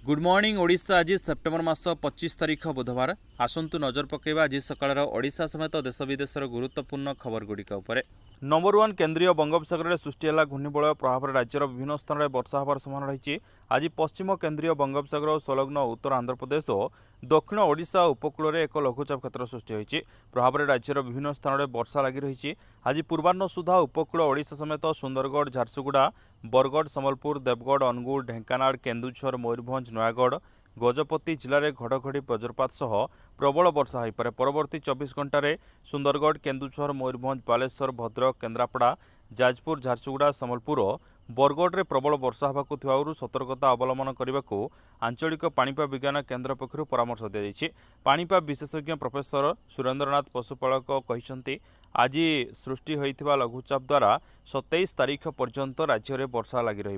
Good morning Odisha. आज September मास 25 तारीख बुधवार। आसंतु नजर पकेबा आज सकाळर ओडिशा समेत देश विदेशर गुरुत्वपूर्ण खबर गुड़िक उपर। नंबर 1 केन्द्रीय बंगोपसागर में सृष्टि है घूर्णिबलय प्रभाव राज्यर विभिन्न स्थान में वर्षा होवार संभावना रही। आज पश्चिम केन्द्रीय बंगोपसागर और संलग्न उत्तर आंध्रप्रदेश और दक्षिण ओडिशा उपकूल में एक लघुचाप क्षेत्र सृष्टि होती प्रभाव में राज्यर विभिन्न स्थान में वर्षा लगी रही। आज पूर्वाह्न सुधा उपकूल ओडिशा समेत सुंदरगढ़, झारसुगुड़ा, बरगढ़, संबलपुर, देवगढ़, अनुगुल, ढेंकानाल, केन्दुझर, मयूरभंज, नयागढ़, गजपति जिले में घड़घड़ी वज्रपात सह प्रबल वर्षा हो पारे। परवर्ती 24 घंटे सुंदरगढ़, केन्दुझर, मयूरभंज, बालेश्वर, भद्रक, केन्द्रापड़ा, जाजपुर, झारसुगुड़ा, संबलपुर, बरगढ़ में प्रबल वर्षा होगा सतर्कता अवलम्बन करने को आंचलिक पाणीपाग विज्ञान केन्द्र पक्षर परामर्श दी। पाणीपाग विशेषज्ञ प्रोफेसर सुरेन्द्रनाथ पशुपालक कहते आज सृष्टि होता लघुचाप द्वारा 27 तारीख पर्यंत राज्य में वर्षा लगी रही।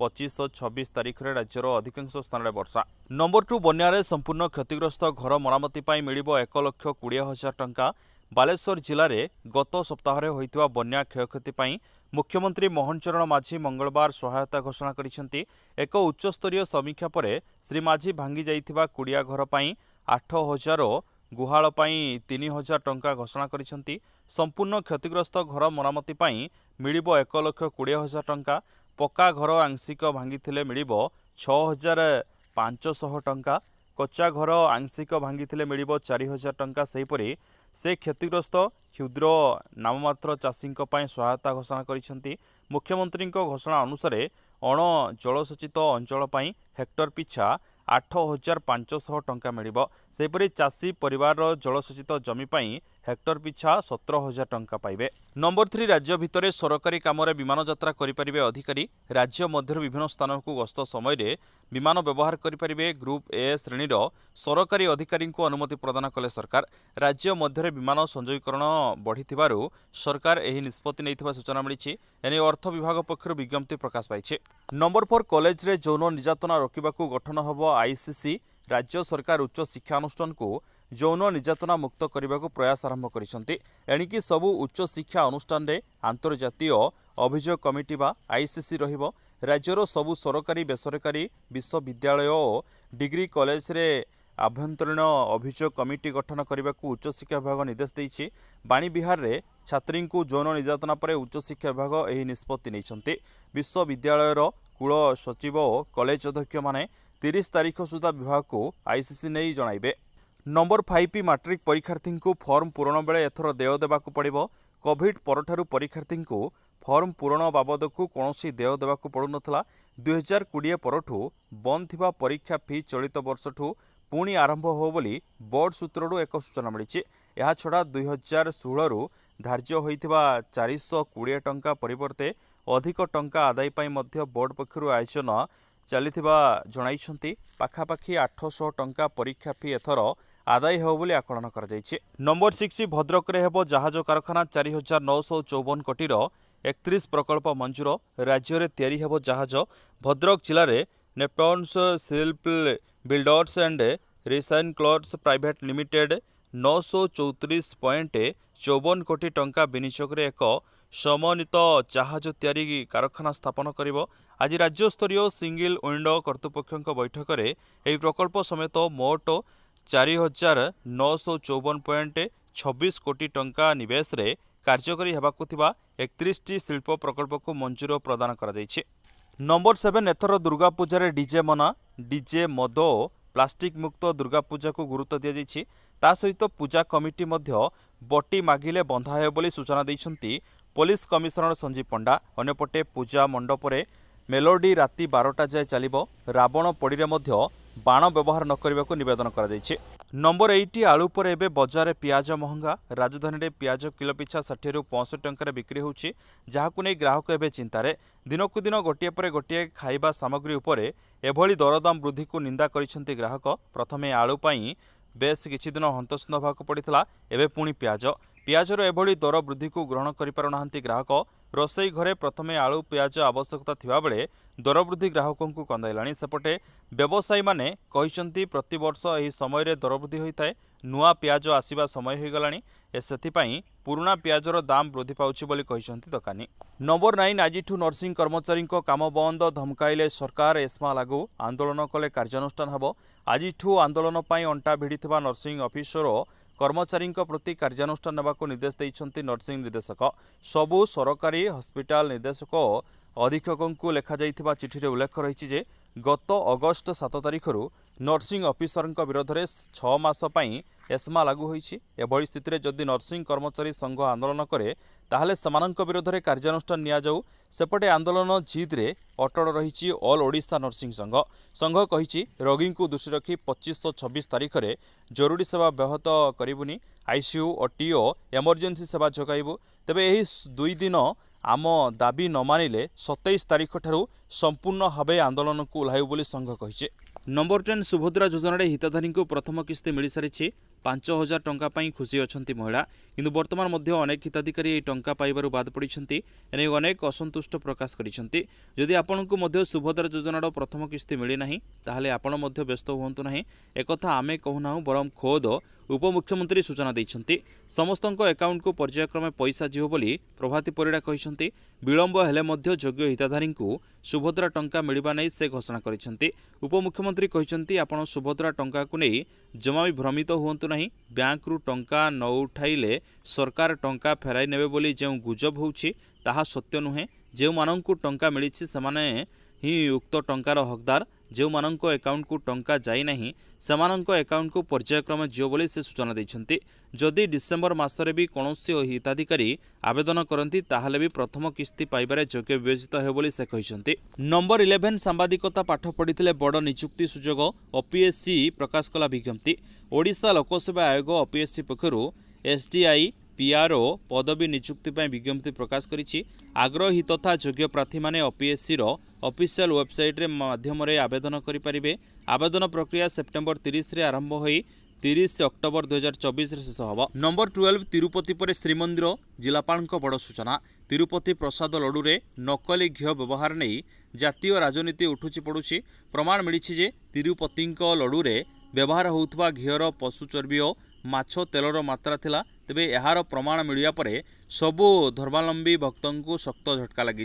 25 और 26 तारीख में राज्यर अधिकांश स्थान में वर्षा। नंबर 2 बन्या संपूर्ण क्षतिग्रस्त घर मरामती मिल 1,20,000 टंका। बालेश्वर जिले में गत सप्ताह होता बन्या क्षयक्षति मुख्यमंत्री मोहन चरण माझी मंगलवार सहायता घोषणा करिसेंती। एक उच्चस्तरीय समीक्षा पर श्री माझी भांगी जाइथिबा कुड़िया घर 8,000 गुहाल 3,000 टंका घोषणा करिसेंती। संपूर्ण क्षतिग्रस्त घर मरामती मिल 1,20,000 टंका। पक्का घर आंशिक भांगी मिल 6,500 टंका। कच्चा घर आंशिक भांगी मिल 4,000 टंका। सेहीपरि से क्षतिग्रस्त क्षुद्र नाममात्र चाषी सहायता घोषणा करिसेंती। मुख्यमंत्री घोषणा अनुसार अण जलसेचित अंचल हेक्टर पिछा 8,500 टंका मिलिबो। सेहीपरि चाषी परिवार जलसेचित जमी हेक्टर पिछा 17,000 टंका पाइबे। नंबर 3 राज्य भितर सरकारी काम विमान यात्रा करें अधिकारी। राज्य मध्य विभिन्न स्थान को गस्त समय विमान व्यवहार करें। ग्रुप ए श्रेणीर सरकारी अधिकारी को अनुमति प्रदान कले सरकार। राज्य मध्य विमान संयोगीकरण बढ़ी सरकार यह निष्पत्ति नहीं सूचना मिली। एने अर्थ विभाग पक्षर विज्ञप्ति प्रकाश पाई। नंबर 4 कॉलेज रे यौन निर्यातना रोकने गठन हम आईसीसी। राज्य सरकार उच्च शिक्षा अनुष्ठान को यौन निर्यातना मुक्त करने को प्रयास आरंभ करिसेंती। एणिकी सबु उच्च शिक्षा अनुष्ठान रे अंतर्जातीय अभियोग कमिटी बा आईसीसी रहिबो। राज्यर सबु सरकारी बेसरकारी विश्वविद्यालय और डिग्री कॉलेज रे आभ्यंतरीण अभियोग कमिटी गठन करने को उच्च शिक्षा विभाग निर्देश देइछि। बाणी बिहार रे छात्री को यौन निर्यातना पर उच्च शिक्षा विभाग यह निष्पत्ति नहीं। विश्वविद्यालय कुल सचिव और कॉलेज अध्यक्ष माने 30 तारीख सुधा विभाग को आईसीसी नहीं जणाइबे। नंबर 5 मैट्रिक परीक्षार्थी को फॉर्म पूरण बेले एथर देय देवाक पड़िबो। कोविड परठारु परीक्षार्थी को फॉर्म पूरण बाबद को कौनसी देय देवाक पड़ू नथला। 2020 परठू बंद थिबा परीक्षा फी चलित वर्षठू पुणी आरंभ हो बोली बोर्ड सूत्रडू एक सूचना मिली। यह छड़ा 2016 रु धार्य होइथिबा 420 टंका परिवर्ते अधिक टंका आदाय पाई मध्य बोर्ड पक्षरु आयोजन चलिथिबा जणाइछंती। पाखापाखि 800 टंका परीक्षा फी एथर आदाय हो बोली आकलन कर जाइछि। नंबर 6 भद्रक रे हेबो जहाज कारखाना। 4,954 कोटीर 31 प्रकल्प मंजूर। राज्य रे तैयारी हेबो जहाज। भद्रक जिले में नेप्टन्स शिल्प बिल्डर्स एंड रिसाइक्लर्स प्राइवेट लिमिटेड 934.54 कोटी टंका विनियोग एक समन्वित जहाज तैयारी कारखाना स्थापन करिबो। आज राज्य स्तरीय सिंगल विंडो कर्तृपक्ष बैठक में यह प्रकल्प समेत मोट 4,954.26 कोटी टंका निवेश रे कार्यकारी हेबाकु थिबा 31 टी शिल्प प्रकल्प को मंजूर प्रदान करा जायछि। नंबर 7 एथर दुर्गा पूजा रे डीजे मना। डीजे मद प्लास्टिक मुक्त दुर्गा पूजा को गुरुत्व दिया जायछि। ता सहित पूजा कमिटी मध्य बटी मागिले बंधा हे बोली सूचना दैछंती पुलिस कमिशनर संजीव पंडा। अन्यपटे पूजा मंडप रे मेलोडी राति 12टा जाए चलिबो। रावण पड़ी मध्य बाण व्यवहार न करने को निवेदन करा जायछि। नंबर 8 आलू पर एबे बजार पियाज महंगा। राजधानी रे पियाज किलो पिछा 60 रु 65 टंका बिक्री होउछि, जहाकु नै ग्राहक एबे चिंतारे। दिनकु दिन गोटिए पर गोटिए खाइबा सामग्री उपरे एभली दरदाम वृद्धि को निंदा करिसेंती ग्राहक। प्रथमे आलू पाई बेस किछि दिन हंतसंत होबाक पड़ितला, एबे पुणी पियाजर एभली दर वृद्धि को ग्रहण करि पारु नाहंती ग्राहक। रोसई घरे प्रथमे आलू पियाज आवश्यकता थिबा बेले दर वृद्धि ग्राहकों को कंदाइलाणी। सेपटे व्यवसायी माने कहिसंती प्रति वर्ष एही समय रे दर वृद्धि होइथाय। नुआ पियाज आसीबा समय हो गलानी। ସେଥିपाई पुराना पियाजर दाम वृद्धि पाउछि बोली कहिसंती दकानी। नंबर 9 आजिठू नर्सिंग कर्मचारी काम बंद धमकाइले सरकार एस्मा लागू आंदोलन कले कार्यानुष्ठान हबो। आजिठू आंदोलन पाई अंटा भिड़िथिबा नर्सिंग ऑफिसर कर्मचारी प्रति कार्यानुष्ठान नेबाको निर्देश दैछंती नर्सिंग निर्देशक। सबु सरकारी हॉस्पिटल निर्देशक अधीक्षकों को लेखा जाइथिबा चिठी रे उल्लेख रहिछि जे गत अगस्त 7 तारिखरु नर्सिंग ऑफिसर विरोध में 6 मास पई एस्मा लागू होइछि। एभଳି स्थिति जदि नर्सिंग कर्मचारी संघ आंदोलन करे ताहले समानक विरोध में कार्यानुष्ठान निया जाऊ। सेपटे आंदोलन जिद रे अटल रहिछि ऑल ओडिशा नर्सिंग संघ। संघ कहिछि रोगी को दृष्टि रखी 25-26 तारिख रे जरूरी सेवा ब्याहत करिबुनी, आईसीयू और टीओ इमरजेंसी सेवा जोगाइबु। तेबे एही 2 दिन आम दाबी न मानिले 27 तारिख ठारू संपूर्ण भावे आंदोलन को ओह्लाइबु बोली संघ कहिछि। नंबर 10 सुभद्रा योजना हिताधारी को प्रथम किस्ती मिल सारी 5,000 टंका पाई खुशी अछंती महिला, किंतु वर्तमान मध्य अनेक हिताधिकारी यह टंका पाइबारु बाद पड़ती एने अनेक असंतुष्ट प्रकाश करिसेंती। यदि आपनकु मध्य सुभद्रा योजनार प्रथम किस्ती मिली नाही ताहले आपण मध्य व्यस्त हुअंतु नाही। एकथा आमे कहूना बरम खोद उपमुख्यमंत्री सूचना दैछंती। समस्तक अकाउंट को पर्यायक्रमे पैसा जीव बोली प्रभाती परिड़ा कहिसेंती। विलंब हेले मध्य योग्य हिताधारी को सुभद्रा टंका मिलवा नहीं से घोषणा करिसेंती। उपमुख्यमंत्री कहिसेंती आपण सुभद्रा टंका को नहीं जमा भी भ्रमित हुअंतु नहीं। बैंक रु टंका न उठाइले सरकार टंका फेराई नेबे बोली जो गुजब होउछि ताहा सत्य नुहे। जो माननकु टंका मिलिछि समाने ही उक्त टंकार हकदार। जो माननक अकाउंट को टंका जाई नहीं सेमाननक अकाउंट को पर्यायक्रमे जियो बोली से सूचना दैछंती। जदि डिसेम्बर मासरे भी कौनसी हिताधिकारी आवेदन करती ताहले भी प्रथम किस्ती पाइबारे योग्य विवेचित हे बोली से कहिसंती। नंबर 11 सांबादिकता पाठ पढ़िथिले बड़ नियुक्ति सुजोग ओपीएससी प्रकाश कला विज्ञप्ति। ओडिशा लोकसेवा आयोग ओपीएससी पक्षरु एसडीआई पीआरओ पदवी नियुक्ति पर विज्ञप्ति प्रकाश करिछि। आग्रही तथा योग्य प्रार्थी माने ओपीएससी रो ऑफिशियल वेबसाइट रे माध्यम रे आवेदन करि परिबे। आवेदन प्रक्रिया सेप्टेम्बर 30 रे आरंभ होई 30 अक्टोबर 2024 रे शेष होबो। नंबर 12 तिरुपति पर श्रीमंदिर जिलापाल बड़ सूचना। तिरुपति प्रसाद लड्डू रे नकली घी व्यवहार नहीं जातीय राजनीति उठुची पड़ुछि। प्रमाण मिली जे तिरुपति लड्डू रे व्यवहार होउथबा घीर पशु चर्बी और माछ तेलर मात्रा थिला। तेबे एहार प्रमाण मिलिया परे सबु धर्मावलंबी भक्तों को शक्त झटका लगी।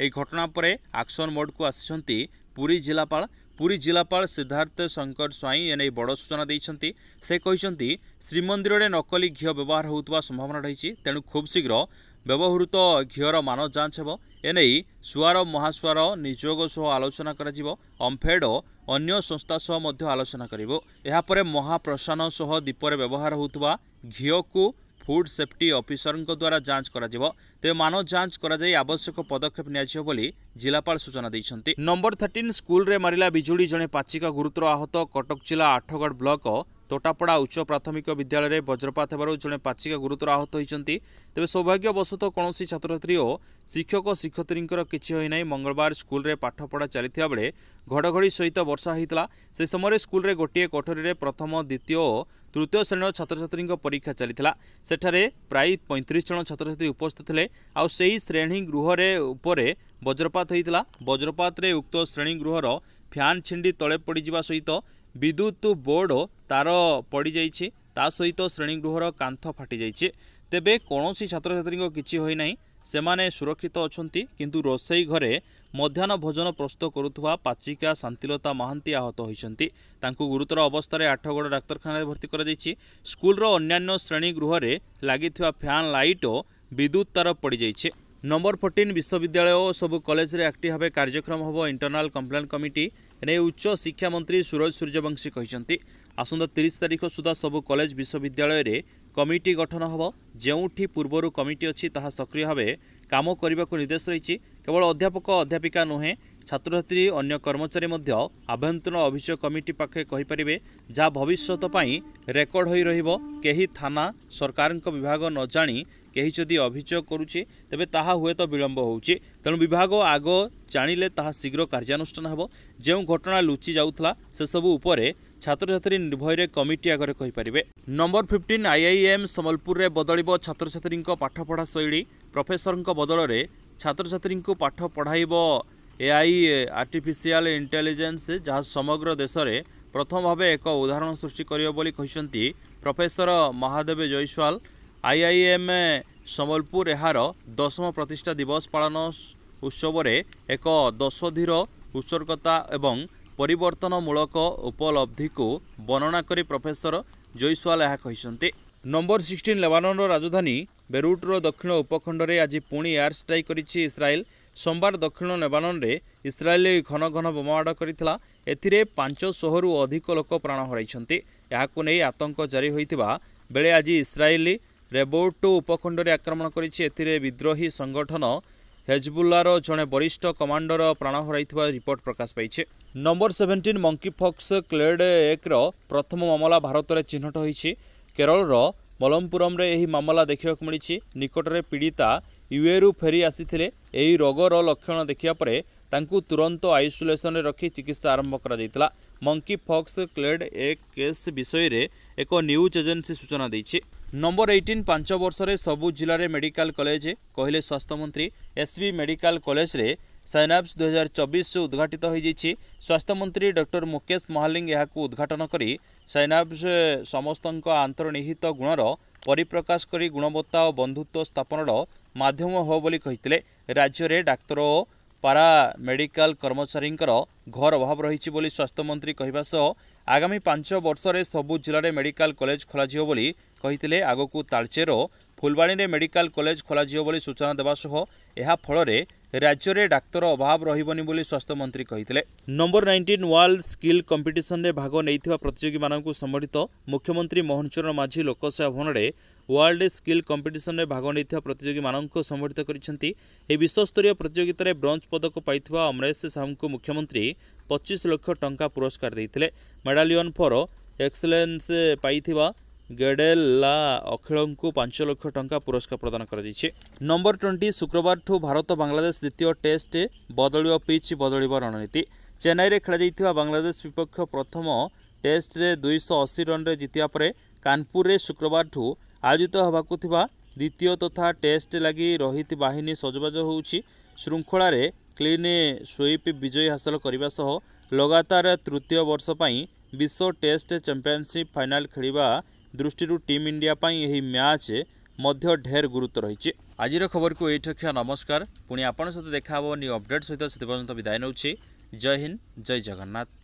घटना पर एक्शन मोड को आसिछंती पुरी जिलापाल। पुरी जिलापाल सिद्धार्थ शंकर स्वाई एने बड़ सूचना देइछंती। से कहिसंती श्रीमंदिर रे नकली घी व्यवहार होउतबा संभावना रही, तेणु खूब शीघ्र व्यवहृत घीर मान जांच हेबो। एने सुआर महासुआर निजोग सह आलोचना करा। ओम्फेड अन्य संस्था सह मध्य आलोचना करिवो। एहा परे महाप्रसाद सह दीपर व्यवहार होउतबा घी को फूड सेफ्टी ऑफिसर द्वारा जांच करा जिवो। ते मान जांच करा जाई आवश्यक पदक्षेप नियाजिवो बोली जिलापाल सूचना दैछंती। नंबर 13 स्कूल रे मारिला बिजुली जणे पाचिका गुरुतर आहत। कटक जिला आठगढ़ ब्लॉक तोटापड़ा उच्च प्राथमिक विद्यालय में वज्रपात होबारु जणे पाचिका गुरुतर आहत होइछंती। तेबे सौभाग्यवशत कौनसी छात्रछात्री और शिक्षक शिक्षयित्रींकर किछि होई नै। मंगलवार स्कूल रे पाठपढ़ा चलिथिबा बेले घड़घड़ी सहित वर्षा होइतला। से समय स्कूल रे गोटिए कोठरी रे प्रथम द्वितीय और तृतीय श्रेणी छात्रछात्री परीक्षा चलिथिला। सेठारे प्राय 35 जन छात्रछात्री उपस्थित थिले। आ सेही श्रेणी गृह रे उपरे वज्रपात होइतला। वज्रपात रे उक्त श्रेणी गृहर फैन छिंडी तले पड़ी जिबा सहित विद्युत बोर्ड तार पड़ी जाइछि। ता सहित श्रेणी गृहर कांथ फाटी जाइछि। तेबे कौनसी छात्रछात्री किछि होई नै, सेमाने सुरक्षित अछंती। किंतु रोसई घरे मध्याह्न भोजन प्रस्तुत करुवा पाचिका शांतिलता महांती आहत होइछंती। तांकु गुरुतर अवस्था आठगढ़ डाक्तरखाना भर्ती करा जाइछि। स्कूल अन्यान्य श्रेणी गृह रे लागिथिबा फैन लाइट और विद्युत तार पड़ी जाइछि। नंबर 14 विश्वविद्यालय और सबु कॉलेज रे एक्टिव भाव कार्यक्रम होबो। इंटरनल कंप्लेंट कमिटी एने उच्च शिक्षा मंत्री सूरज सूर्यवंशी कहिसंती। आसंता 30 तारिख सुधा सबु कॉलेज विश्वविद्यालय रे कमिटी गठन होबो। जेउठी पूर्वरु कमिटी अछि ताहा सक्रिय भाव काम करने को निर्देश रही। केवल अध्यापक अध्यापिका नुहे छात्रछात्री अन्य कर्मचारी मध्य आभ्यंतरण अभियोग कमिटी पाखे कहींपारे जहाँ भविष्यत पई रेकर्ड होई रहिबो। केही थाना सरकार विभाग न जानी केही जदि अभियोग करुछि तेबे ताहा हुए तो विलंब होउछि। तेणु विभाग आग जानिले ताहा शीघ्र कार्यानुष्ठान हेबो। जो घटना लुचि जाउथला से सबु उपरे छात्रछात्री निर्भय कमिटी आगे कहींपारे। नंबर 15 आईआईएम संबलपुर रे बदलिबो छात्रछात्री पाठपढ़ा शैली। प्रोफेसर बदल में छात्रछात्री पाठ पढ़ाइबो एआई आर्टिफिशियल इंटेलिजेंस, जहाँ समग्र देश में प्रथम भाव एक उदाहरण सृष्टि करियो बोली कहिसंती प्रोफेसर महादेव जयसवाल। आईआईएम सम्बलपुर एहार 10म प्रतिष्ठा दिवस पालन उत्सव एक दशधिर उत्सर्गता एवं परिवर्तनमूलक उपलब्धि को वर्णना करी प्रोफेसर जयसवाल यह कहते। नंबर 16 लेबानन राजधानी बेरुटर दक्षिण उपखंड में आज पुणी एयर स्ट्राइक करिछि इस्राएल। सोमवार दक्षिण लेबानन रे इस्राएल घन घन बोमामाड़ करथिला। एथिरे 500 रु अधिक लोक प्राण हराइछन्ति। याकु नै आतंक जारी होइतिबा बेले आज इस्राएली रेबोट उपखंड में आक्रमण करिछि। एथिरे विद्रोही संगठन हेजबुल्लार जड़े वरिष्ठ कमांडर प्राण हराइथिबा रिपोर्ट प्रकाश पाइछे। नंबर 17 मंकी फॉक्स क्लेड एक प्रथम मामला भारत में चिन्हट होइछि। केरल मलमपुरम रे एही मामला देखा मिली। निकटरे पीड़िता यूएरु फेरी आसीथिले। एही रोगर लक्षण देखिया परे तांकु तुरंत आइसोलेशन रे रखी चिकित्सा आरंभ करा जायतिला। मंकी फॉक्स क्लेड एक केस विषय रे एक न्यूज एजेंसी सूचना दैछि। नंबर 18 5 वर्ष रे सबु जिले में मेडिकल कॉलेज कहले स्वास्थ्य मंत्री। एसबी मेडिकल कॉलेज रे साइनाप्स 2024 उद्घाटित हो जाइछि। स्वास्थ्य मंत्री डॉक्टर मुकेश महालिंग यहाकू उद्घाटन करी साइनाप्स समस्त आंतर्निहित गुणर परिप्रकाश करी गुणवत्ता और बंधुत्व स्थापनर माध्यम हो बोली कहिथिले। राज्य रे डाक्तर और पारा मेडिकल कर्मचारी घर अभाव रही बोली स्वास्थ्य मंत्री कहवा सह आगामी 5 वर्ष रे सबु जिले में मेडिकल कॉलेज खोलाजियो बोली कहिथिले। आगकू तालचेर फुलबाणी रे मेडिकल कॉलेज खोलाजियो बोली सूचना देवा सह एहा फल राज्य में डाक्तर अभाव रहिबनी बोली स्वास्थ्य मंत्री कहिथिले। नंबर 19 वर्ल्ड स्किल कंपिटिशन रे भाग नैथिबा प्रतियोगी मानकू संबोधित मुख्यमंत्री मोहन चरण माझी लोकसेवा भवन रे वर्ल्ड स्किल कंपिटिशन रे भाग नैथिबा प्रतियोगी मानकू संबोधित करिसेंती। ए विश्वस्तरीय प्रतियोगिता रे ब्रोंज पदक पाइथिबा अमरेश साहू मुख्यमंत्री 25 लाख टंका पुरस्कार देइथिले। मेडालियन फॉर एक्सलेंस पाइथिबा गेडेला अखिल को 5 लाख टंका पुरस्कार प्रदान कर। नंबर 20 शुक्रवार ठू भारत बांग्लादेश द्वितीय टेस्ट बदल पिच बदल रणनीति। चेन्नई रे खेल बांग्लादेश विपक्ष प्रथम टेस्ट रे 280 रन रे जितिया परे कानपुर रे शुक्रवार ठू आयोजित होबाकू थिबा द्वितीय तथा टेस्ट लगी रहित बाहिनी सजबाज होउछि। श्रृंखला रे क्लीन स्वीप विजय हासिल करने सह लगातार तृतीय वर्ष पई विश्व टेस्ट चैंपियनशिप फाइनल खेलिबा दृष्टि टीम इंडिया पई यही मैच मध्य ढेर गुरुत्व रही। आज खबर को ये नमस्कार। पुणी आपण सहित देखा न्यू अपडेट सहित से विदाय नौछि। जय हिंद जय जगन्नाथ।